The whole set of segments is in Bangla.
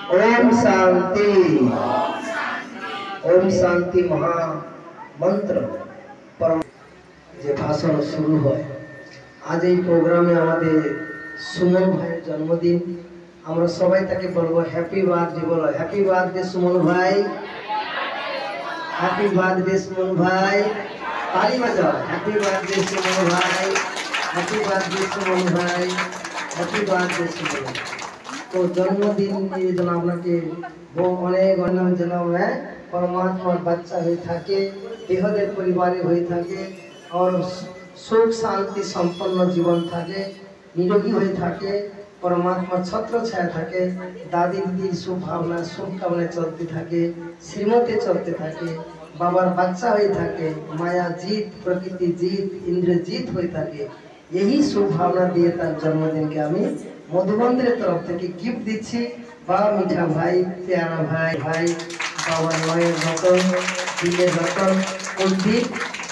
ओम शांति। ओम शांति महा मंत्र परम যে ভাষণ শুরু হয়। আজ এই প্রোগ্রামে আমাদের সুমন ভাইয়ের জন্মদিন। আমরা সবাই তাকে বলবো হ্যাপি বার্থডে। বলো হ্যাপি বার্থডে সুমন ভাই, হ্যাপি বার্থডে সুমন ভাই। তালি বাজাও, হ্যাপি বার্থডে সুমন ভাই, হ্যাপি বার্থডে সুমন ভাই, হ্যাপি বার্থডে সুমন। তো জন্মদিন এই জন্য আপনাকে অনেক অনেক যেন परमात्मा बच्चा হয়ে থাকে, দেহদের পরিবারে হয়ে থাকে, और सुख शांति संपन्न जीवन থাকে, निरोगी হয়ে থাকে, परमात्मा छत्र छाया থাকে, दादी दीदी शुभ भावना शुभ कामना चलते থাকে, श्रीमती चलते থাকে, बाबार बच्चा হয়ে থাকে, माया जीत प्रकृति जीत इंद्र जीत হয়ে থাকে। यही शुभ भावना दिए तार जन्मदिन के हमें मधुबंधर तरफ থেকে गिफ्ट দিচ্ছি। बा मीठा भाई, प्यारा भाई, भाई बाबा मायर रतन दिले रतन उद्दीप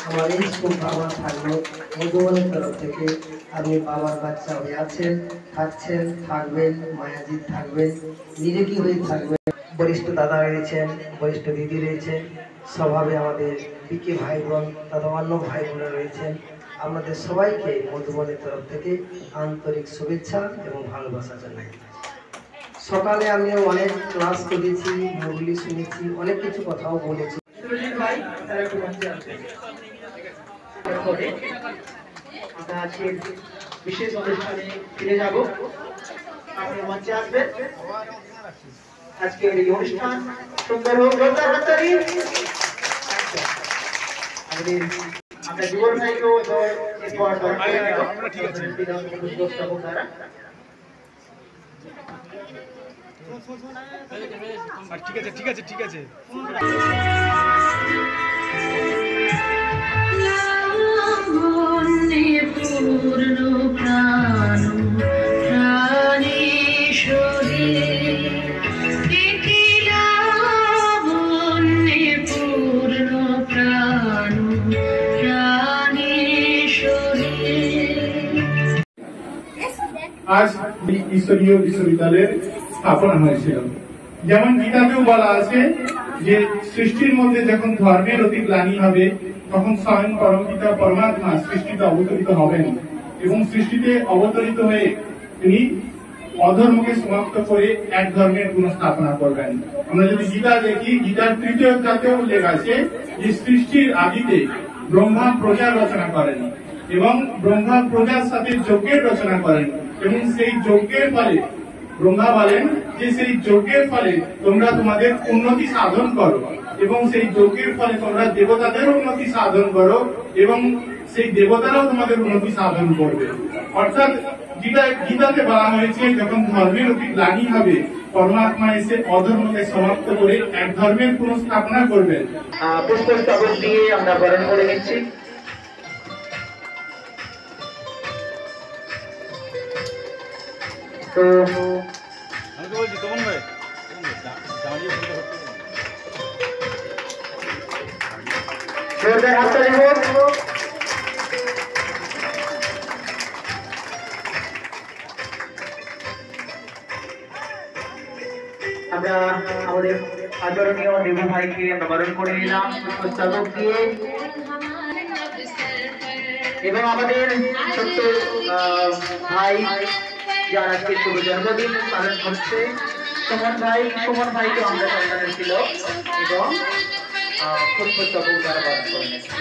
हमारे शुभ भावना থাকলো মধুবনের তরফ থেকে। আপনি বাবার বাচ্চা হয়ে আছেন, থাকছেন, থাকবেন, মায়াজিৎ থাকবেন, নিরোগী হয়ে থাকবেন। বরিষ্ঠ দাদা রয়েছেন, বরিষ্ঠ দিদি রয়েছেন, স্বভাবে আমাদের পিকে ভাই বোন তথা অন্য ভাই বোনেরা রয়েছেন। আপনাদের সবাইকে মধুবনের তরফ থেকে আন্তরিক শুভেচ্ছা এবং ভালোবাসা জানাই। সকালে আমি অনেক ক্লাস করেছি, মুরলি শুনেছি, অনেক কিছু কথাও বলেছি। আমরা আজকের বিশেষ অনুষ্ঠানে ফিরে যাব। আপনার মঞ্চে আসবেন। আজকের এই অনুষ্ঠান সুন্দর হোক, জোরদার হাততালি। আমাদের আমরা জীবন ভাইকেও এরপর ঠিক আছে ঠিক আছে ঠিক আছে। পূর্ণ প্রাণ প্রাণেশ্বরী পূর্ণ প্রাণ প্রাণেশ্বরী। আজ ঈশ্বরীয় বিশ্ববিদ্যালয়ের স্থাপনা হয়েছিল। যেমন গীতাতেও বলা আছে যে সৃষ্টির মধ্যে যখন ধর্মের অতি গ্লানি হবে তখন স্বয়ং পরমপিতা পরমাত্মা সৃষ্টিতে অবতরিত হবেন এবং সৃষ্টিতে অবতরিত হয়ে তিনি অধর্মকে সমাপ্ত করে এক ধর্মের পুনঃস্থাপনা করবেন। আমরা যদি গীতা দেখি, গীতার ৩য় অধ্যায়েও উল্লেখ আছে যে সৃষ্টির আদিতে ব্রহ্মা প্রজার রচনা করেন এবং ব্রহ্মা প্রজার সাথে যজ্ঞের রচনা করেন এবং সেই যজ্ঞের ফলে ব্রহ্মা বলেন যে সেই যজ্ঞের ফলে তোমরা তোমাদের উন্নতি সাধন করো এবং সেই যজ্ঞের ফলে তোমরা দেবতাদের উন্নতি সাধন করো এবং সেই দেবতারাও তোমাদের উন্নতি সাধন করবে। অর্থাৎ গীতাতে বলা হয়েছে যখন ধর্মের অতি গ্লানি হবে পরমাত্মা এসে অধর্মকে সমাপ্ত করে এক ধর্মের পুনঃস্থাপনা করবেন। পুষ্পস্তবক দিয়ে আমরা বরণ করে নিচ্ছি। তো আমি তো বলছি তমন ভাই দাঁড়িয়ে জোরদার হাততালি হোক। আমরা আমাদের আদরণীয় দেবী ভাইকে আমরা বরণ করে নিলাম পুষ্পস্তবক দিয়ে এবং আমাদের ছোট্ট ভাই যার আজকে শুভ জন্মদিন পালন করছে সুমন ভাইকে আমরা সন্তানের ছিল এবং পুষ্পস্তবক দ্বারা বরণ করে নিয়েছি।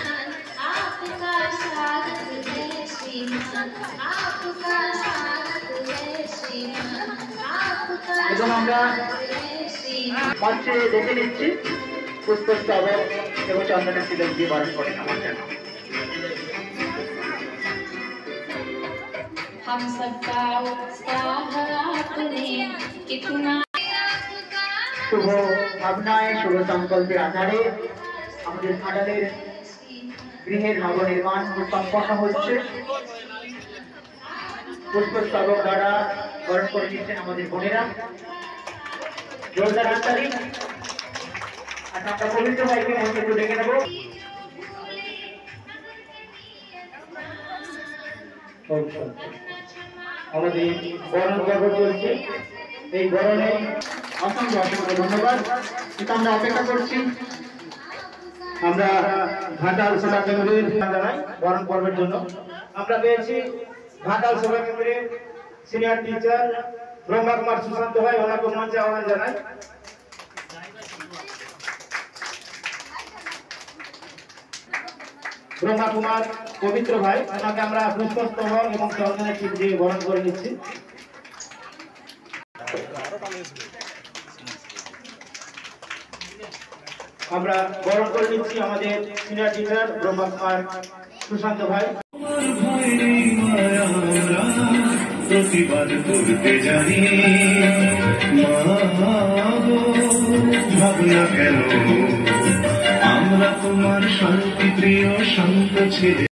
এবং আমরা মঞ্চে দেখে নিচ্ছি পুষ্পস্তবক এবং চন্দনের তিলক দিয়ে বরণ করে আমার জন্য। हम सबका कितना শুভ ভাবনায় শুভ সংকল্পের আধারে আমাদের ঘাটালের গৃহের নবনির্মাণ সম্পন্ন হচ্ছে। পুষ্পস্তবক দ্বারা বরণ করে নিচ্ছেন আমাদের বোনেরা। জোরদার হাততালি। আচ্ছা আমরা পবিত্র ভাইকে মঞ্চে একটু ডেকে নেব। আমাদের বরণ পর্ব চলছে। এই বরণে অসংখ্য অসংখ্য ধন্যবাদ। কিন্তু আমরা অপেক্ষা করছি, আমরা ঘাটাল সেবা কেন্দ্রের জানাই বরণ পর্বের জন্য। আমরা পেয়েছি ঘাটাল সেবা কেন্দ্রের সিনিয়র টিচার ব্রহ্মা কুমার সুশান্ত ভাই, ওনাকে মঞ্চে আহ্বান জানাই। ব্রহ্মা কুমার পবিত্র ভাই, ওনাকে আমরা পুষ্পস্তবক এবং চন্দনের টিপ দিয়ে বরণ করে নিচ্ছি। আমরা বরণ করে নিচ্ছি আমাদের সিনিয়র টিচার ব্রহ্মা কুমার সুশান্ত ভাই। প্রতিবাদ করতে জানি ভাবনা কেন আমরা তোমার শান্তি প্রিয় শান্ত ছেলে।